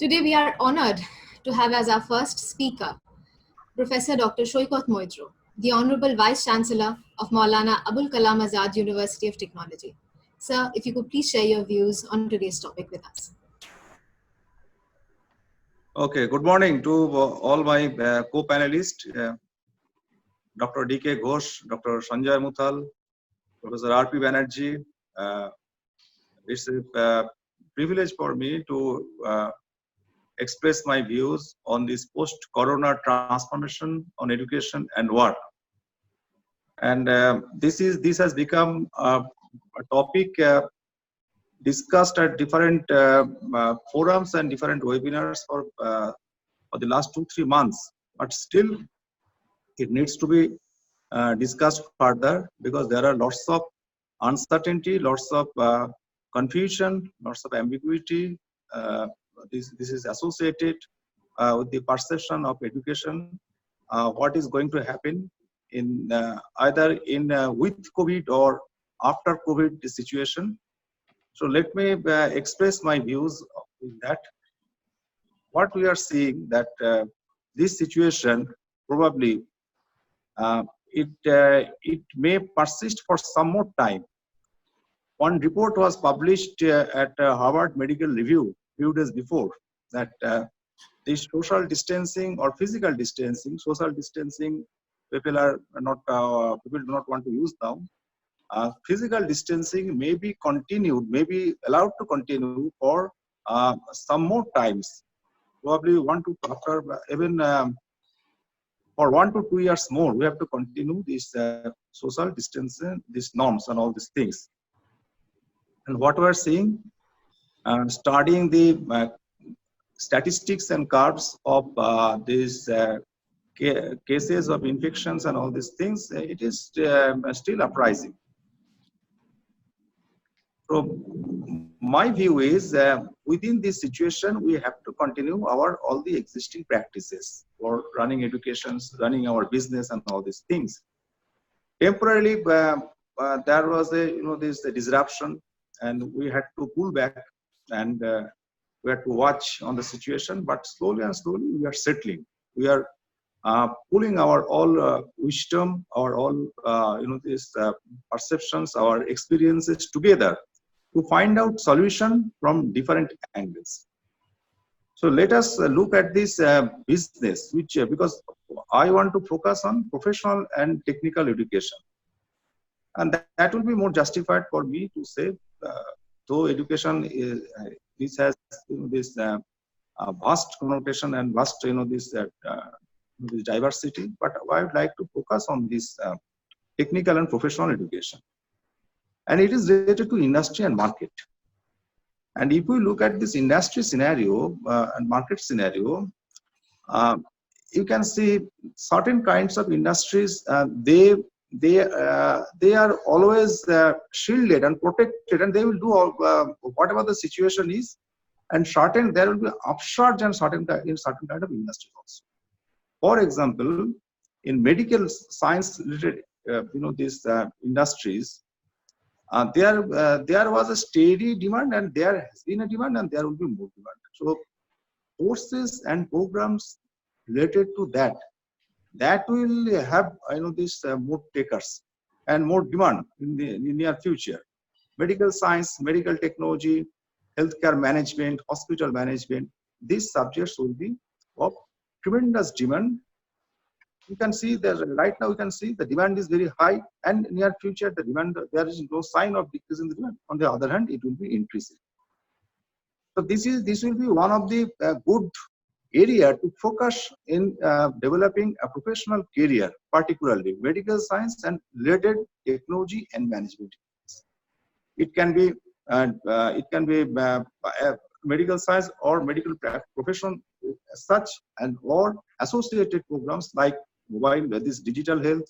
Today we are honored to have as our first speaker Professor Dr. Shoykot Moitro, the Honorable Vice Chancellor of Maulana Abul Kalam Azad University of Technology. Sir, if you could please share your views on today's topic with us. Okay, good morning to all my co-panelists, Dr. D.K. Ghosh, Dr. Sanjay Muthal, Professor R.P. Banerjee. It's a privilege for me to express my views on this post-corona transformation on education and work. And this has become a topic discussed at different forums and different webinars for the last 2-3 months, but still it needs to be discussed further because there are lots of uncertainty, lots of confusion, lots of ambiguity. This is associated with the perception of education. What is going to happen in either in with COVID or after COVID situation. So let me express my views in that. What we are seeing that this situation probably it may persist for some more time. One report was published at Harvard Medical Review few days before that this social distancing or physical distancing, people are not people do not want to use now. Physical distancing may be continued, may be allowed to continue for some more times, probably after even for 1 to 2 years more. We have to continue this social distancing, these norms and all these things. And what we are seeing, studying the statistics and curves of these cases of infections and all these things, it is still uprising. So my view is within this situation, we have to continue all the existing practices for running educations, running our business and all these things. Temporarily, there was this disruption and we had to pull back and we had to watch on the situation, but slowly and slowly we are settling. We are pulling our all wisdom, our all these perceptions, our experiences together to find out solution from different angles. So let us look at this business, which because I want to focus on professional and technical education, and that will be more justified for me to say. Though education is this has this vast connotation and vast this diversity, but I would like to focus on this technical and professional education, and it is related to industry and market. And if we look at this industry scenario and market scenario, you can see certain kinds of industries they are always shielded and protected, and they will do all whatever the situation is. And there will be upsurge and in certain kind of industries also. For example, in medical science related these industries, there was a steady demand, and there has been a demand, and there will be more demand. So courses and programs related to that will have this more takers and more demand in the near future. Medical science, medical technology, healthcare management, hospital management, these subjects will be of tremendous demand. You can see that right now you can see the demand is very high, and near future the demand, there is no sign of decrease in the demand. On the other hand, it will be increasing. So this will be one of the good area to focus in developing a professional career, particularly medical science and related technology and management. It can be medical science or medical profession as such, and or associated programs like this digital health,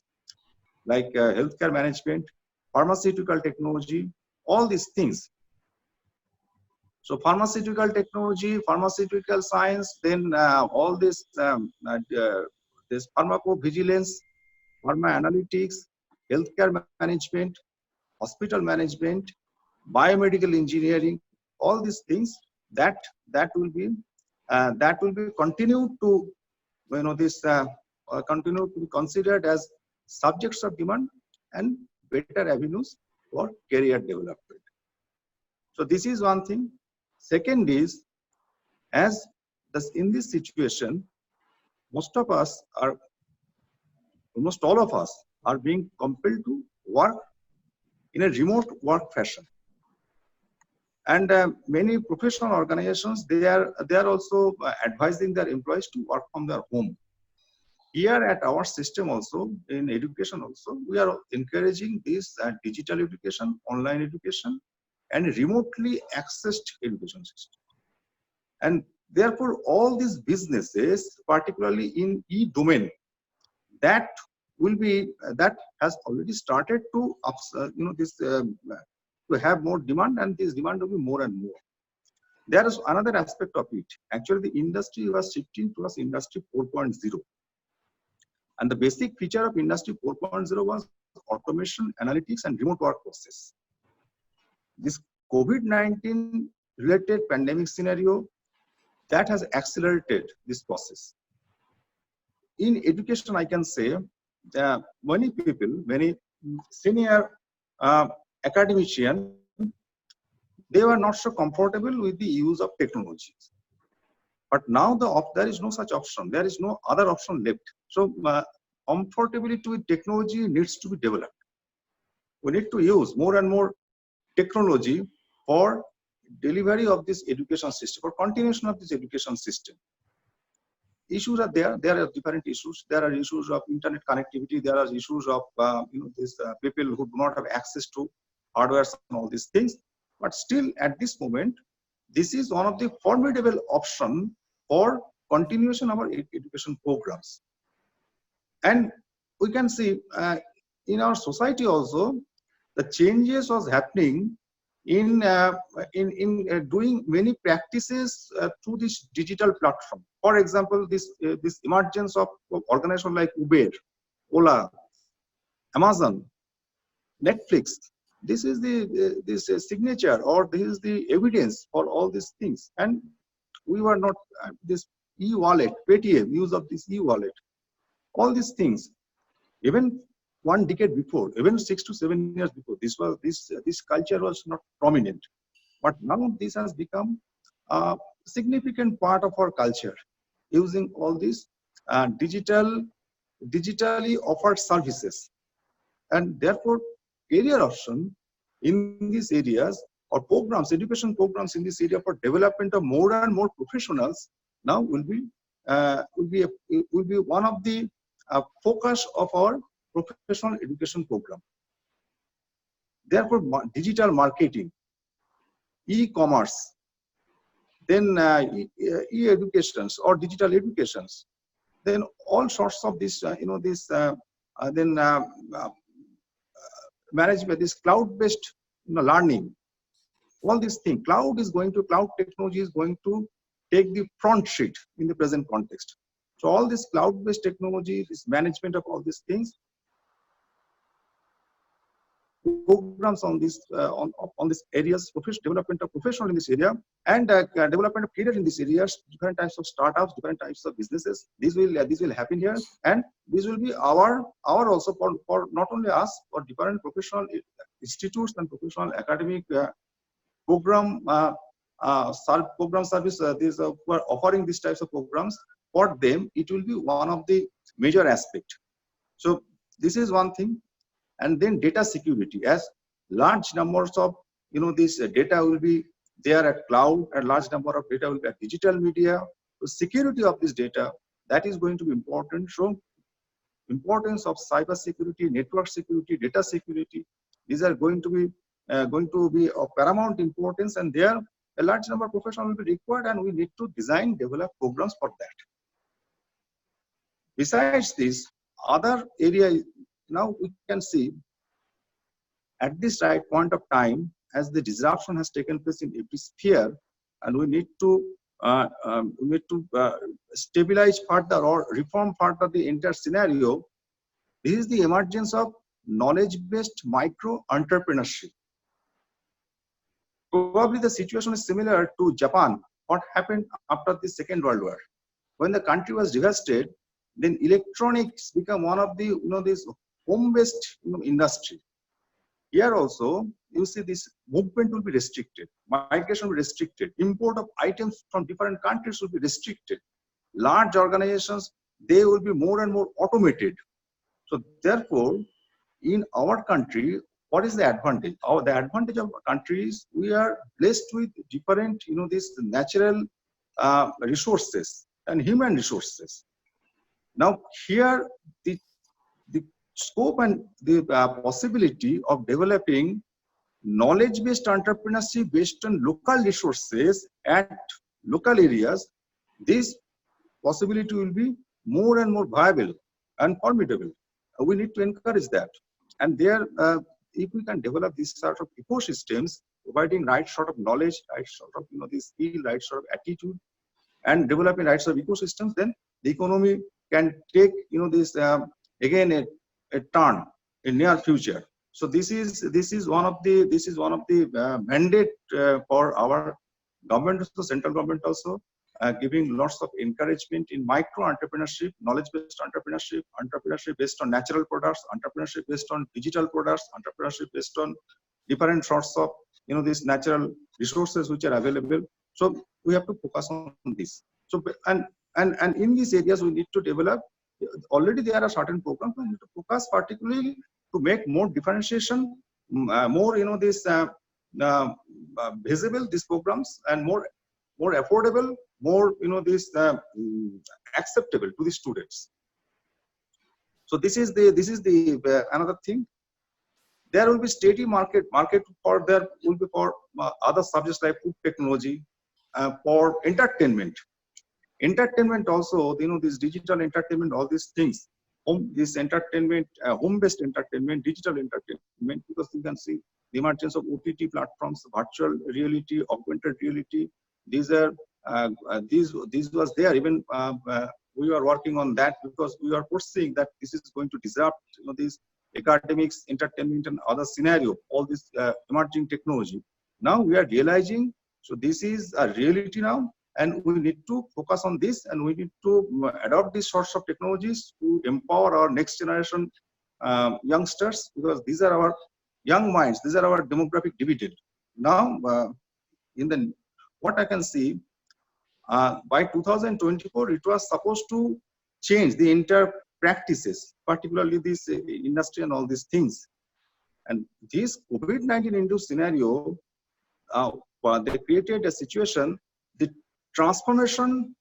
like healthcare management, pharmaceutical technology, all these things. So pharmaceutical technology, pharmaceutical science, then all this this pharmacovigilance, pharma analytics, healthcare management, hospital management, biomedical engineering, all these things that will be that will be continued to, this continue to be considered as subjects of demand and better avenues for career development. So this is one thing. Second is, as this, in this situation, most of us are, almost all of us are being compelled to work in a remote work fashion. And many professional organizations, they are also advising their employees to work from their home. Here at our system also, in education also, we are encouraging this digital education, online education, and remotely accessed education system. And therefore, all these businesses, particularly in e-domain, that will be that has already started to to have more demand, and this demand will be more and more. There is another aspect of it. Actually, the industry was shifting towards industry 4.0. And the basic feature of industry 4.0 was automation, analytics, and remote work process. This COVID-19 related pandemic scenario, that has accelerated this process. In education, I can say that many people, many senior academicians, they were not so comfortable with the use of technologies. But now there is no such option. There is no other option left. So comfortability with technology needs to be developed. We need to use more and more technology for delivery of this education system, for continuation of this education system. Issues are there. There are different issues. There are issues of internet connectivity. There are issues of people who do not have access to hardware and all these things. But still, at this moment, this is one of the formidable options for continuation of our education programs. And we can see in our society also, the changes was happening in doing many practices through this digital platform. For example, this emergence of organizations like Uber, Ola, Amazon, Netflix. This is the signature, or this is the evidence for all these things. And we were not this e-wallet, Paytm, use of this e-wallet, all these things. Even 1 decade before, even 6 to 7 years before, this culture was not prominent. But now this has become a significant part of our culture, using all these digitally offered services. And therefore, career option in these areas, or programs, education programs in this area for development of more and more professionals now will be one of the focus of our professional education program. Therefore, digital marketing, e-commerce, then e-educations or digital educations, then all sorts of this, management, this cloud-based learning, all these things. Cloud technology is going to take the front seat in the present context. So all this cloud-based technology, this management of all these things, programs on this areas, development of professional in this area, and development of career in these areas, different types of startups, different types of businesses. This will happen here, and this will be our also for not only us, for different professional institutes and professional academic program service. These who are offering these types of programs, for them it will be one of the major aspect. So this is one thing. And then data security, as large numbers of this data will be there at cloud, and large number of data will be at digital media. So security of this data, that is going to be important. So importance of cyber security, network security, data security, these are going to be of paramount importance, and there a large number of professionals will be required, and we need to develop programs for that. Besides this, other area, now we can see at this right point of time, as the disruption has taken place in every sphere, and we need to stabilize further or reform further the entire scenario. This is the emergence of knowledge-based micro-entrepreneurship. Probably the situation is similar to Japan, what happened after the Second World War. When the country was devastated, then electronics become one of the this home-based industry. Here also, you see this movement will be restricted, migration will be restricted, import of items from different countries will be restricted. Large organizations, they will be more and more automated. So therefore, in our country, what is the advantage? The advantage of our country is we are blessed with different, these natural resources and human resources. Now here, the scope and the possibility of developing knowledge-based entrepreneurship based on local resources at local areas, this possibility will be more and more viable and formidable. We need to encourage that. And there, if we can develop these sort of ecosystems, providing right sort of knowledge, right sort of this skill, right sort of attitude, and developing right sort of ecosystems, then the economy can take this again a turn in near future. So this is one of the mandate for our government, also central government also, giving lots of encouragement in micro entrepreneurship, knowledge-based entrepreneurship, entrepreneurship based on natural products, entrepreneurship based on digital products, entrepreneurship based on different sorts of these natural resources which are available. So we have to focus on this. So and in these areas we need to develop. Already there are certain programs. We need to focus particularly to make more differentiation, more visible these programs, and more affordable, more this acceptable to the students. So this is the another thing. There will be steady market for there will be for other subjects like food technology, for entertainment also, this digital entertainment, all these things, this entertainment, home-based entertainment, digital entertainment, because you can see the emergence of OTT platforms, virtual reality, augmented reality. These are these was there even we were working on that because we are foreseeing that this is going to disrupt these academics, entertainment, and other scenario, all this emerging technology. Now we are realizing, so this is a reality now, and we need to focus on this, and we need to adopt these sorts of technologies to empower our next generation youngsters, because these are our young minds, these are our demographic dividend. Now, what I can see, by 2024, it was supposed to change the entire practices, particularly this industry and all these things. And this COVID-19 induced scenario, they created a situation. The transformation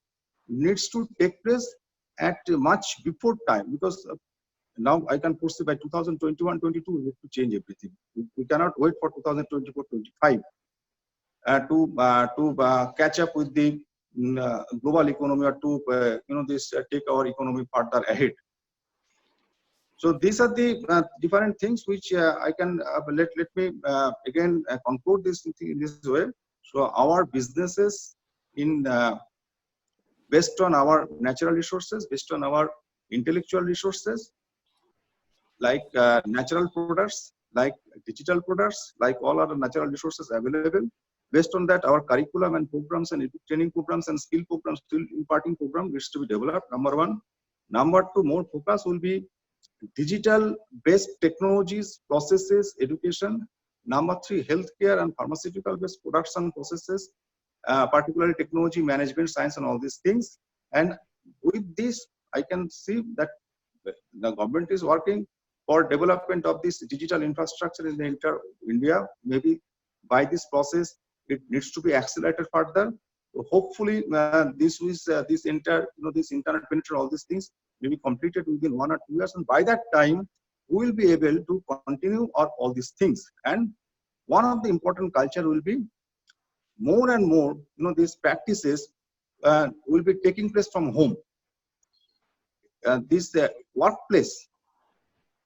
needs to take place at much before time, because now I can foresee by 2021-22 we need to change everything. We cannot wait for 2024-25 to catch up with the global economy, or to take our economy further ahead. So these are the different things which I can let me again conclude this in this way. So our businesses in based on our natural resources, based on our intellectual resources, like natural products, like digital products, like all other natural resources available. Based on that, our curriculum and programs and training programs and skill programs, skill imparting program needs to be developed. Number one. Number two, more focus will be digital-based technologies, processes, education. Number three, healthcare and pharmaceutical-based products and processes, particularly technology, management, science, and all these things. And with this, I can see that the government is working for development of this digital infrastructure in the entire India. Maybe by this process, it needs to be accelerated further. So hopefully, this entire this internet penetration, all these things will be completed within 1 or 2 years, and by that time, we will be able to continue all these things. And one of the important culture will be more and more, these practices will be taking place from home. This workplace,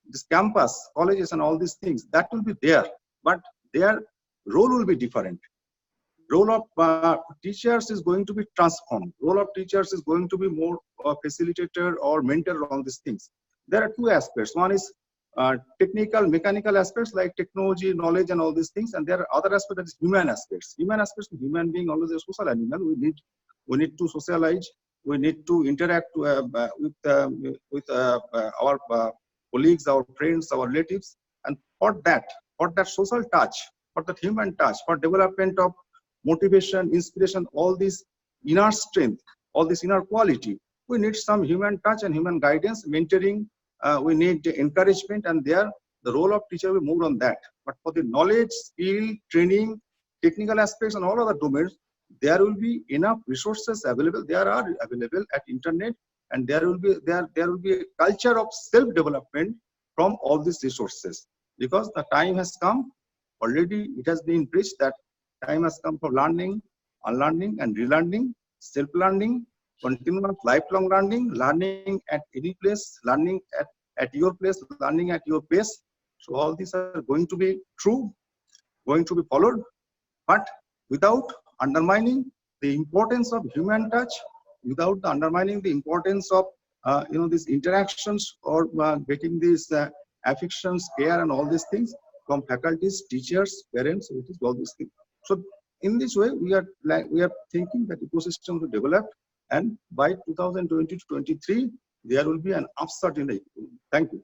this campus, colleges, and all these things, that will be there, but their role will be different. Role of teachers is going to be transformed. Role of teachers is going to be more facilitator or mentor, all these things. There are two aspects. One is technical, mechanical aspects like technology, knowledge, and all these things. And there are other aspects, that is human aspects. Human aspects, human being always a social animal. We need to socialize. We need to interact with our colleagues, our friends, our relatives. And for that social touch, for that human touch, for development of motivation, inspiration, all this inner strength, all this inner quality, we need some human touch and human guidance, mentoring. We need encouragement, and there the role of teacher will move on that. But for the knowledge, skill, training, technical aspects, and all other domains, there will be enough resources available. There are available at internet, and there will be a culture of self development from all these resources, because the time has come. Already it has been preached that time has come for learning, unlearning, and relearning, self learning, continuous lifelong learning, learning at any place, learning at your place, learning at your pace. So all these are going to be true, going to be followed, but without undermining the importance of human touch, without undermining the importance of these interactions, or getting these affections, care, and all these things from faculties, teachers, parents, it is all these things. So in this way, we are thinking that ecosystem will develop, and by 2020 to 23, there will be an upsurge in the economy. Thank you.